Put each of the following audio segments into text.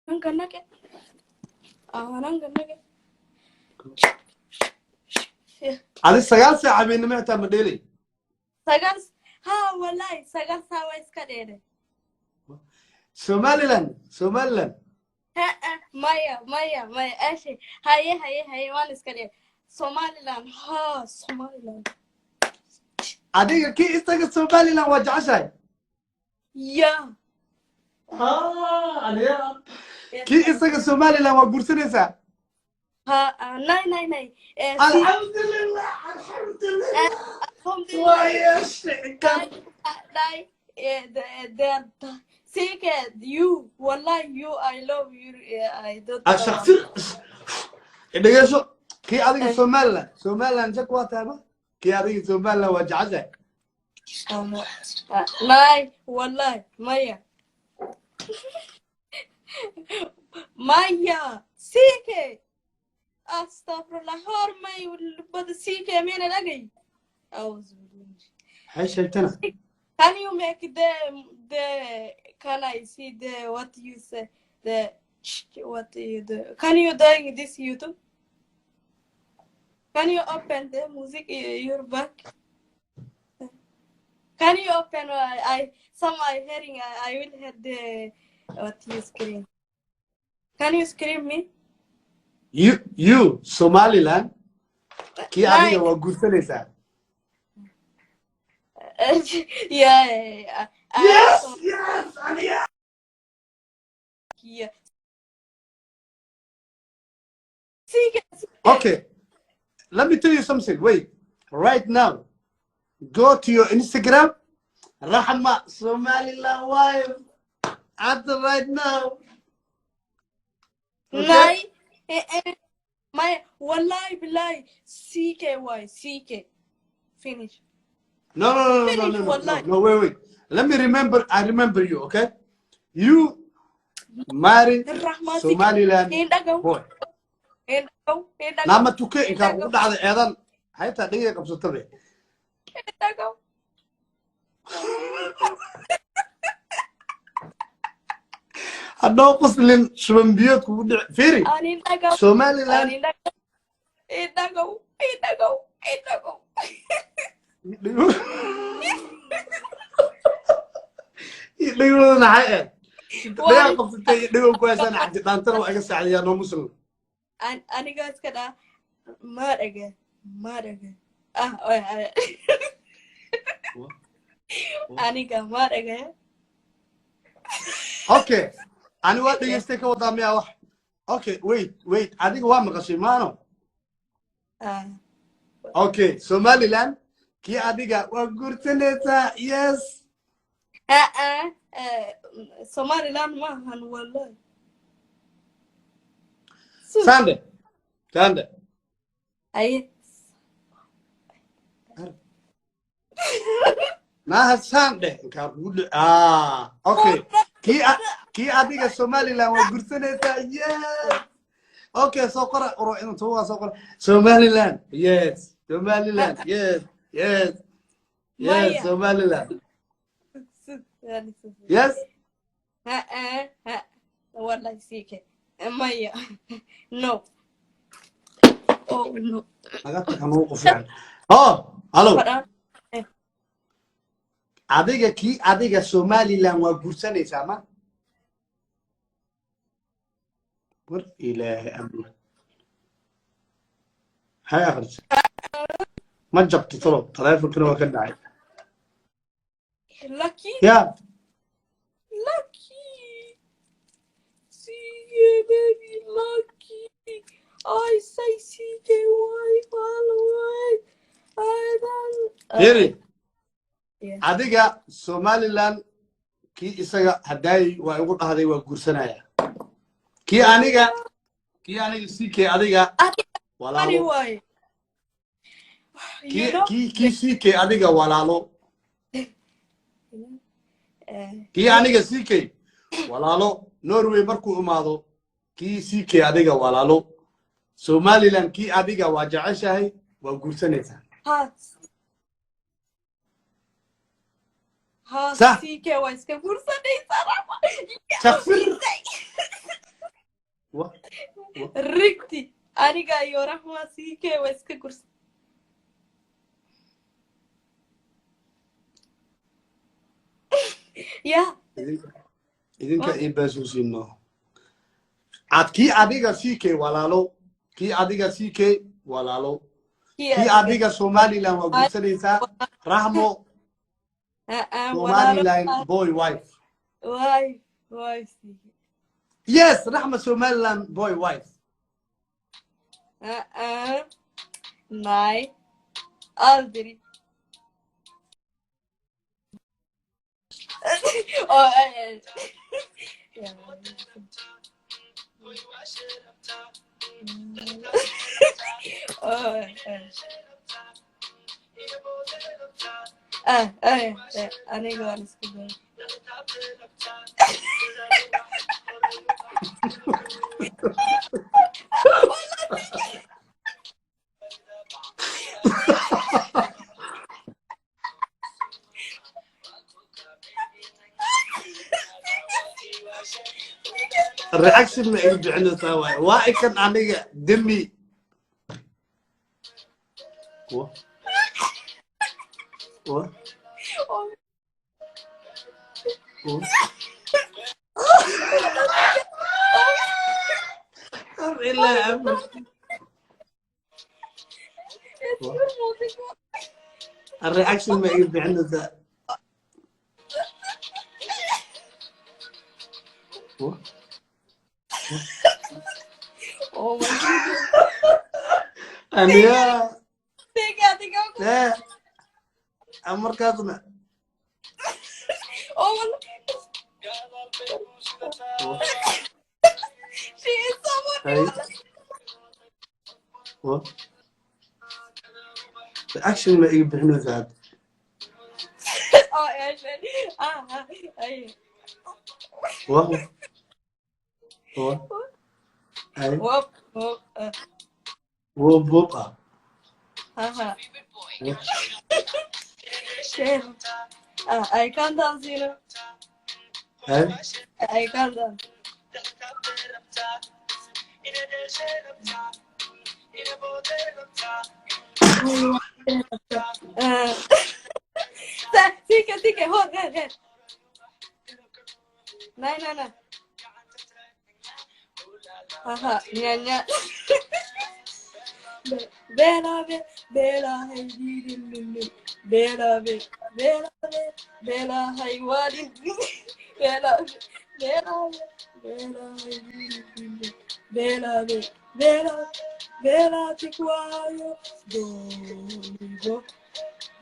Nanganake. Nanganake. adi sagaal saac habeenimo xitaa ma dheelay Sagal. Ha wallahi sagal sawa iska dheere. Somaliland Maya ashi haye waan iska dheere. Somaliland ha Somaliland. adiga kii isaga Somaliland waa jeceshahay Yeah. adiga kii isaga Somaliland waa guursanaysaa Nay. alxamdulillah waya shickan Seek you. Wallahi you. I love you. I don't. shakhsi dhageyso kii adiga Somaliland jak waa taaba kii adiga Somaliland waa jeceshahay Nay, wallahi, Maya, Sike. Astaghfirullah, hormay bad Sike mina lagay. hay sheegtana Can you make the can I see the what you say the what you do? Can you doing this YouTube? Can you open the music your back? Can you open? I hearing. I will hear the what you scream. Can you scream me? you Somaliland kii adiga waa guursanaysaa Yeah. yes Aliya Yeah. okay let me tell you something wait right now go to your Instagram Rahma Somaliland wife at the right now Okay? My wallahi billahi CK finish. no wait let me remember I remember you okay you married Somaliland boy nama tuke inka ugu dhacday eedan hayta dhigay qabsatabe hadoo qoslin shuban biyood kugu dhic fiiri Somaliland Idago. dhigo naxay dhigo qabsatay dhigo ku haysan xaddi dhaantana waa iga saacadiyaa noo muslim Aniga iska dhaa madaga aniga madaga okay ani waa dhageystay ka wadaa miyaa wax okay wait adiga waa maqashay maano okay Somaliland kii adiga waa guursanaysaa yes Somaliland maahan wallahi Sande Aye. maaha Sande inkaa kugu dhic okay kii adiga Somaliland waa guursanaysaa yes okay soo qora oro intuu waa soo qora Somaliland yes Somaliland yes Somaliland yes wallahi CK Maya no oh no naga taxanuu qofaan hello adiga kii adiga Somaliland waa guursanaysaa ma war ilaahi amr hay akhris ma jabto tolo taleefankana waa ka dhacay lucky yeah baby lucky I say CK why I don't Yeri adiga Somaliland kii isaga haday waa ugu dhahday waa guursanaya kii aniga CK adiga walaalo kii CK adiga walaalo kii aniga CK walaalo Norway markuu imaado kii CK adiga walaalo Somaliland kii adiga waa jeceshahay waa guursanaysaa CK waa iska guursanaysaa shaqfir What? Rigti. Aniga iyo Rahma CK way iska gursan. Yeah. idinka ii baasuusino kii adiga CK walaalo kii adiga CK walaalo kii adiga Somaliland waa gursanaysaa Rahmo Somaliland boy wife Wife. yes Rahma Somaliland boy wife Nej. Aldrig. Aniga waan isku day. reaction ma ay bixinaysaa waay waa ikan aniga demi الرياكشن ما يبي عنده ذا Oh my god. أنا Tiga. لا أمر كاتنا Oh my. She is someone. الرياكشن ما يبي عنده ذا Oh yeah. Ay. Whoop. وبوبا I can't dance, you know. I can't dance. Tika, hold, head. No. Nya. Bella, hey, Bella, hey, what is Bella, ti cuoio,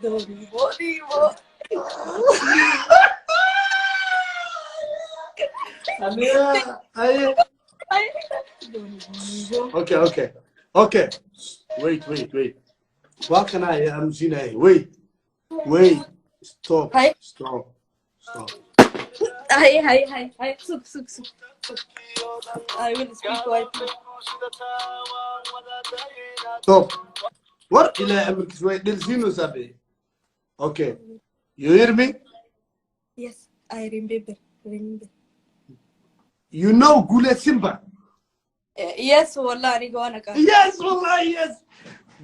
Dorivo. Okay. Wait. What can I'm seeing? Wait. Stop. Hi. Stop. Hi. Suk. I will speak quietly. Stop. What? Wait, okay. You hear me? Yes, I remember. You know Gule Simba? Yes, wallah, Yes, wallah, yes.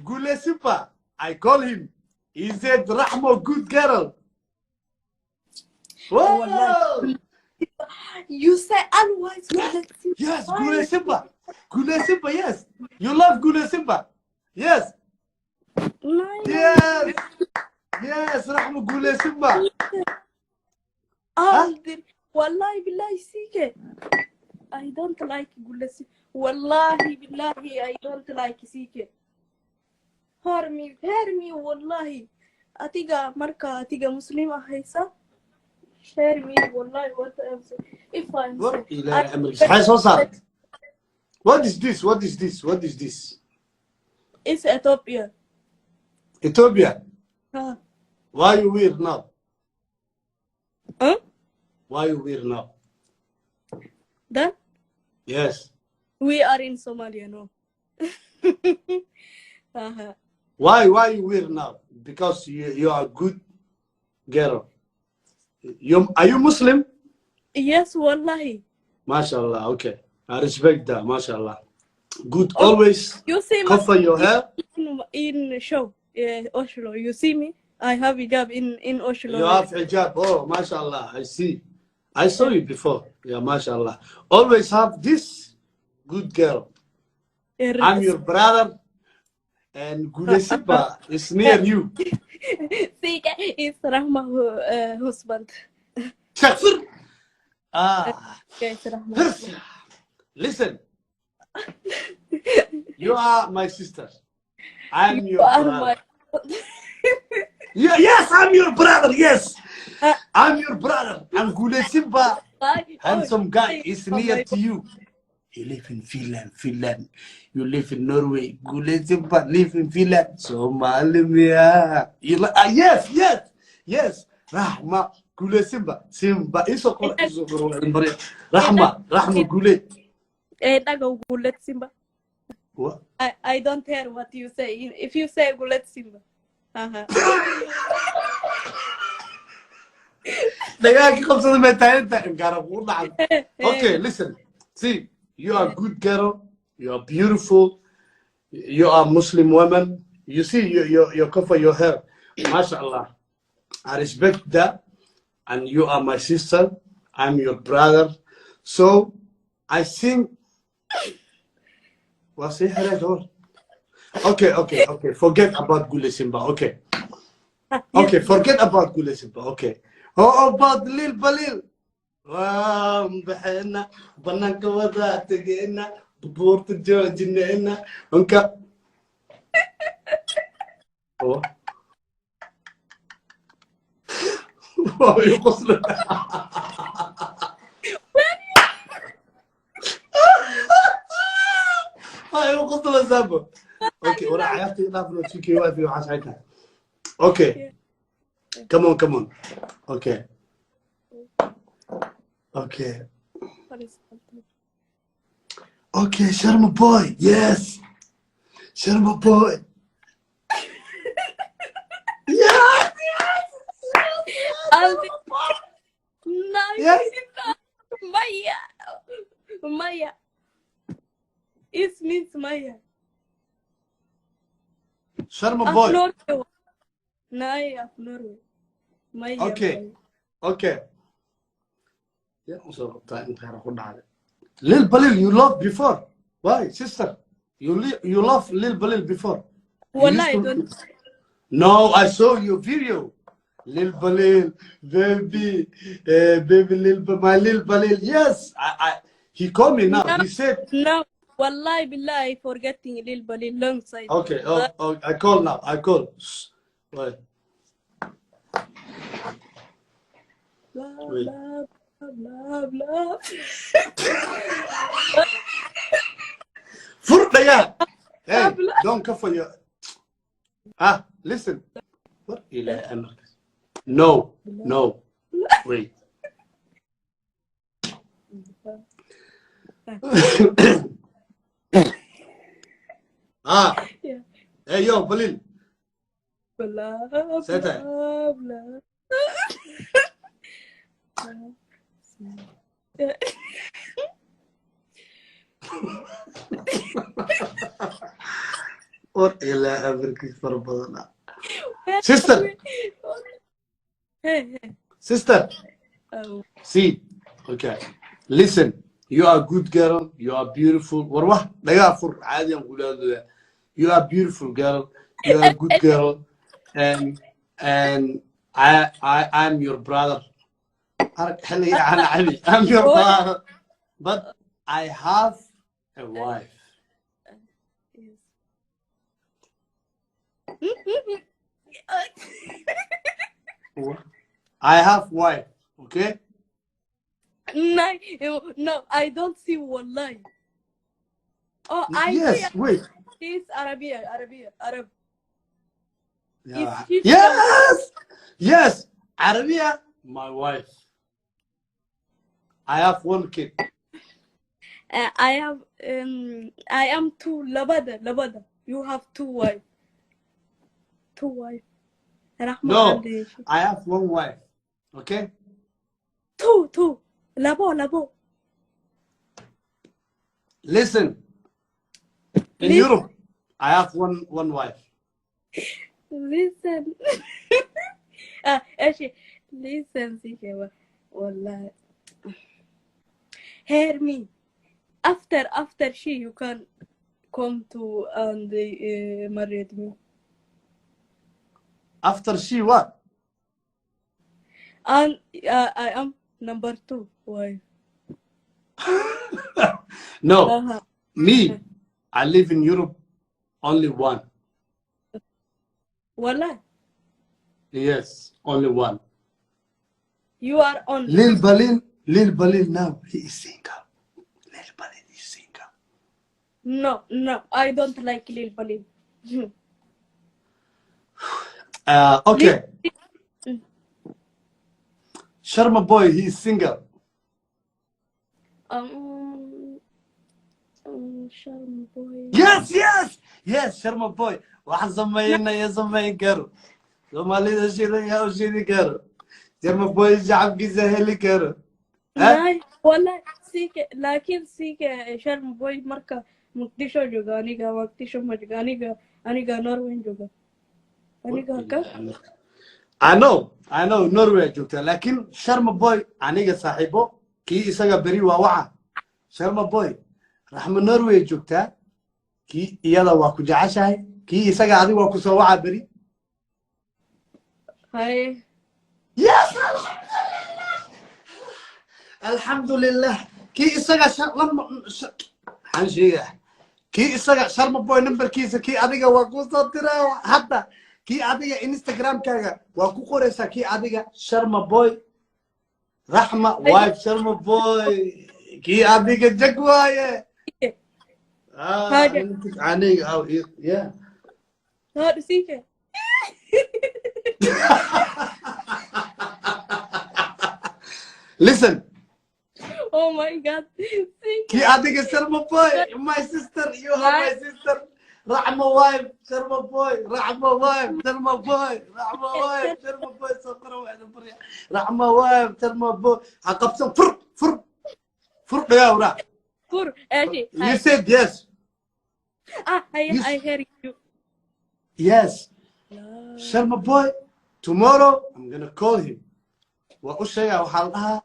Gule Simba. I call him. He said, Rahmo, good girl. Whoa. You say otherwise. Yes, Gule Simba. Yes. You love Gule Simba. Yes. No. Yes, Rahmo Gule Simba. Wallahi billahi sike. I don't like Gulasi. Wallahi billahi, I don't like sike. Hear me, wallahi. Atiga Muslim ahaysa. Hear me, wallahi, what I'm saying. If I'm What is this? It's Ethiopia. Ethiopia? Huh? Why you weird now? Huh? Why you weird now? Then? Yes. We are in Somalia, no? Why you weird now? Because you are a good girl. Are you Muslim? Yes, wallahi. MashaAllah, okay. I respect that, mashallah. Good, always You see me cover your hair. in show, Oslo. You see me? I have hijab in Oslo. You have hijab. Oh, mashallah. I see. I saw you before. Yeah, mashallah. Always have this good girl. I'm your brother, and Gulesiba is near you. Sika is Rahma husband. Shakfir. Ah, Okay, it's Rahma. listen. You are my sister. I'm You your are brother. my. Yes, I'm your brother. Yes, I'm your brother. And Gulesiba, handsome guy, is near to you. You live in Finland. You live in Norway. Gulesiba live in Finland. Somalia. Yes. Rahma Gulesiba. Simba. Isokora. Rahma Gule. Gulet Simba. What? I don't hear what you say. If you say Gulet Simba. Okay, listen. See, you are a good girl. You are beautiful. You are Muslim woman. You see, you cover your hair. MashaAllah. I respect that. And you are my sister. I'm your brother. So, I think. What's it? Okay. Forget about Gule Simba. Okay, forget about Gule Simba. Okay. How about Lil Balil? بحنا بنانك وضع تجينا بورت جوجنا انك يقصد يقصد الزبط. اوكي ورا عيفتي نافلو تشيكي واقفي وحشايتها. اوكي كمون اوكي Sharma boy, yes, Sharma boy. Yes. Nice. Maya. It means Maya. Sharma boy. Of Norway. Maya. Okay. Yeah, so Lil Balil, you loved before. Why, sister? You loved Lil Balil before. No, I saw your video. Lil Balil, baby Lil my Lil Balil. Yes, he called me now. He said no. Wallahi billahi, forgetting Lil Balil long side. Okay, I call now. I call. Wait. Blah. Furtaya. Hey, don't cover your. Listen. What? No. Wait. Yeah. Hey, yo, Balil. Blah. What ila America for badana. Sister. Hey. Sister. Oh. See. Okay. Listen. You are a good girl. You are beautiful. Warwah. Daga fur عادي نقول You are a beautiful girl. You are a good girl. And I'm your brother. I'm your brother. But I have a wife. I have wife, okay? No, I don't see wallahi. Oh, yes, see. Wait. It's Arab. Yeah. Yes, Arabia, my wife. I have one kid. I am two labada. You have two wife. No, I have one wife. Okay? Two. Labo. Listen, in Listen. Europe, I have one wife. listen. ايش listen سيكا والله. Hear me. After she you can come to and married me. After she what? And I am number 2 wife. No, Uh-huh. me, I live in Europe only one. والله. Yes, only one. You are on. Lil Balin now, he is single. Lil Balin is single. No, I don't like Lil Balin. Okay, Mm. Sharma boy, he is single. Sharma boy. Yes, Sharma boy. Waxaan sameynaya sameyn karo. Soomaalida shidan yaa u shidi karo. Sharma boy shacabkiisa heli karo. ناي والله سيك لكن سيك شرم بوي مركا مقدشو جوغا انيغا مقدشو مجغا انيغا نوروين جوغا انيغا كا I know Norway joogta laakiin Sharma boy aniga saaxiibo kii isaga beri waa waca. Sharma boy raxma Norway joogta kii iyada waa ku jeceshahay kii isaga adiga waa ku soo waca beri. هاي Yes. Alhamdulillah. Kii isaga xanshiga. Kii isaga Sharma boy numberkiisa kii adiga waa ku soo diraa hadda. Kii adiga Instagram-kaaga waa ku qoraysaa kii adiga Sharma boy. Rahma wife Sharma boy. Kii adiga jag waaye. حاجة aniga aw yeah. هذا سيك Listen. Oh my god سيك Kii adiga Sharma boy, my sister, you are my sister. Rahma wife, Sharma boy, Rahma wife, Sharma boy, Rahma wife, Sharma boy, سكر واحد بريء. Rahma wife, Sharma boy. عقبتهم فر يا ورا. فور اجي You said yes. I hear you. Yes. Sharma boy, tomorrow I'm gonna call him. وأشياء وحالها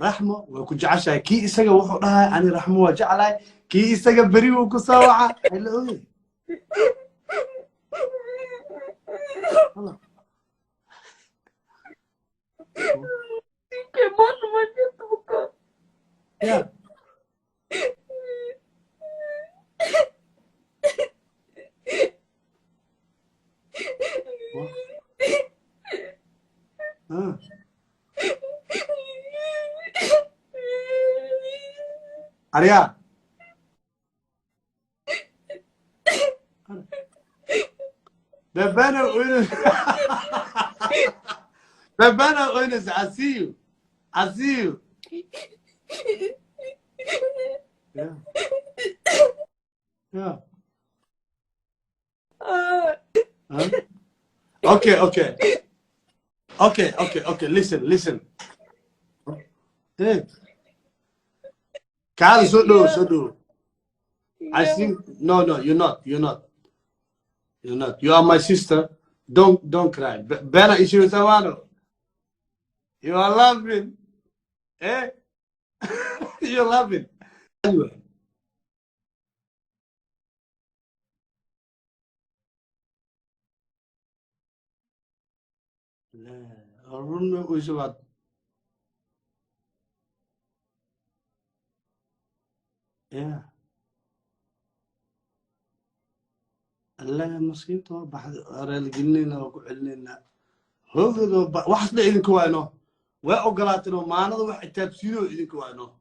رحمة وكجعشة كي إسقى وحدها أنا رحمة وجعلها كي إسقى بري وكساوعة هلا هوي الله كمان ما جتوك يا أريا بابانا وينس بابانا وينس عسيو يا Okay. Listen. Hey. Kyle, so do. I think no, you're not. You are my sister. Don't cry. Bella issue Tawano. You are laughing. Eh? You're laughing. Anyway. أظن وش بعد يا الله مسكين تو بعد رجل جنينا وقعلنا هو واحد لإلك وينه وأقرأتنا معنا واحد تفسيره إلك وينه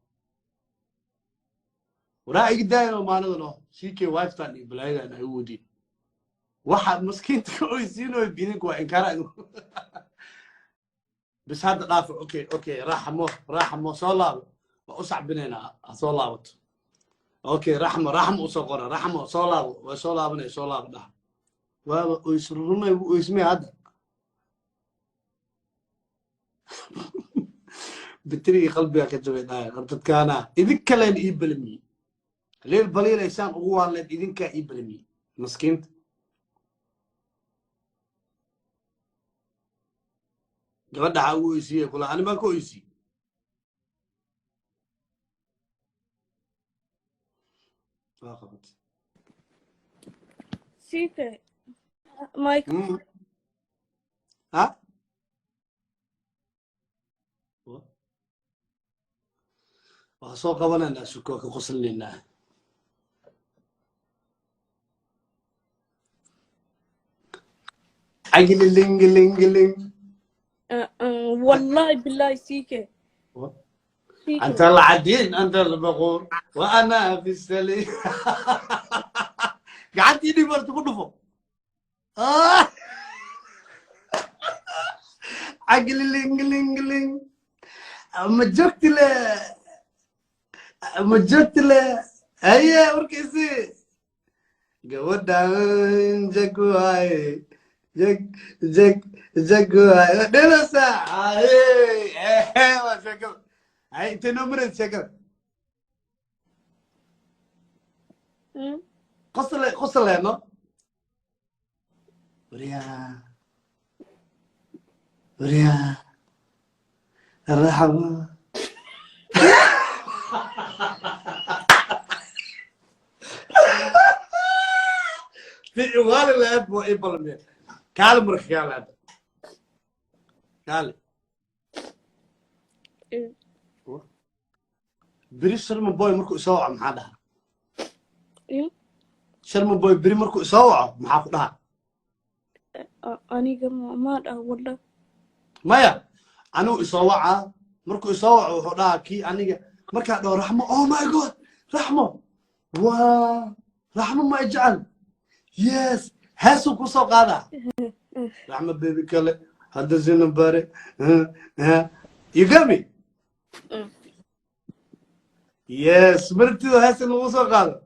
ورأي دايما معنا ذنو شيكي وايف تاني بلاي أنا يودي واحد مسكين تكويسينه يبينك وإنكاره بس هذا رافع اوكي رحمه صلاه واصعب بيننا صلاه اوكي رحمه وصغره رحمه صلاه بني صلاه ده ويسرون واسمي هذا بتري قلبي كتبت هاي قلت كان اذا كلام يبلمي ليل بليل إنسان هو اللي إذنك إبلمي مسكين gabadha ha ugu isiye kula ani ma ku isi faqat سيكا مايك ha wa soo qabanana suko ka qoslinna agili ling ling ling والله بالله سيكا أنت العدين أنت البغور وأنا في السليم قعدت يدي مرت كله عقل لينج لينج لينج مجرت له هيا وركسي قودان جاكواي جاكواي دلسا ما شكل هاي تنمرت شكل قصة لأنه وريا الرحمة في إغالي الأب وإبل مين كالي مرخي على هذا كالي بريش شرم بوي مركو إساوع محادها شرم بوي بري مركو إساوع محاقدها أني ما والله مايا أنا إساوع مركو إساوع وحدها كي أني مركا دو رحمة أوه ماي جود رحمة رحمة ما يجعل يس هاسو كوسو قادا رحمة بيبي كله هذا زين باري ها you got me يس مرتي هاسو كوسو قادا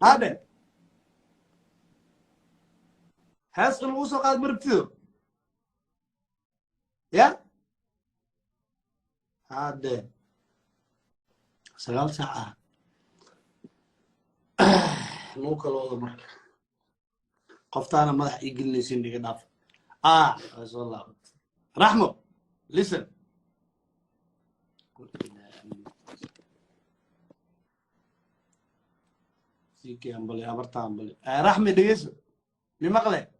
هذا هاسو كوسو قادا مرتي يا هذا سلام ساعة مو كلو مرة قفتانا مدح يقول لي سندي قداف بس والله رحمه listen سيكي أمبلي أبرتا أمبلي رحمه ديس بمقلة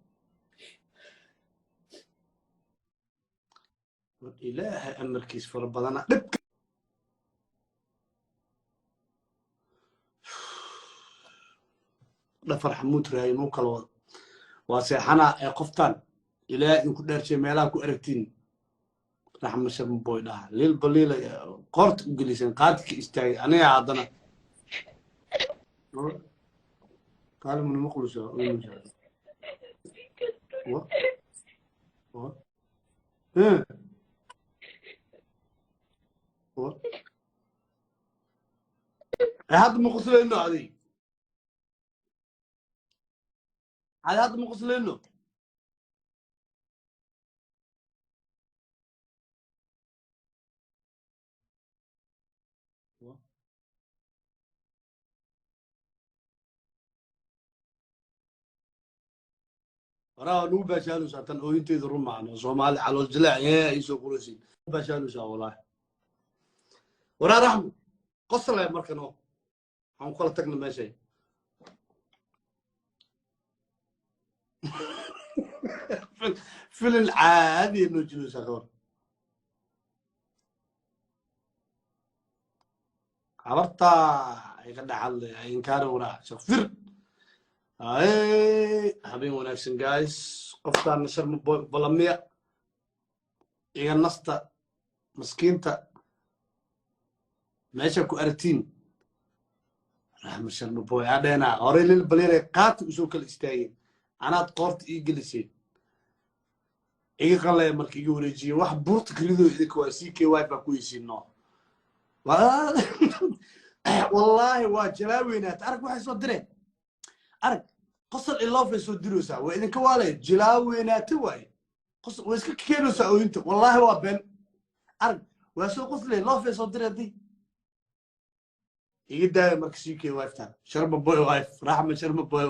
إله أمركيس فربنا دفر حمود راي مو كلو واسحنا قفتان إلى إن كنت أرشي ميلا كو أركتين رحمة شرم بوي ده ليل بليل قرط إنجليزي قادك استاي أنا يا عدنا قال من مخلص و هذا مخلص لأنه هذا مخلص لأنه وراه نو باشالو ساتن او انت يضرون معنا صومالي على الجلع يا يسوق كرسي باشالو سا والله وراه رحمه قصر له مركنو هم كل تقنا ماشي في العادي انه جلوس اخر عبرتا يقدع على انكار وراه شفر habeen wanaagsan guys qoftaan nashar balamiya iga nasta maskiinta meesha ku artiin rahma sharma boy adena hore lil baleere qaat usoo kala istaageen anaad qoorta ii gelisay iga qalay markii iga wareejiyay wax buurta kalido idinka waa CKY ba ku yisiino wallahi waa jalaaweynaa arag waxay soo direen أرك قصر اللوف يسود دروسا وإذا كوالي جلاويناتي واي قص ويسك كيلو ساوينت والله هو بن أرج واسو قصلي لا في صدر دي يقدر مركزيكي وايف تان شرب بوي وايف راح من شرب بوي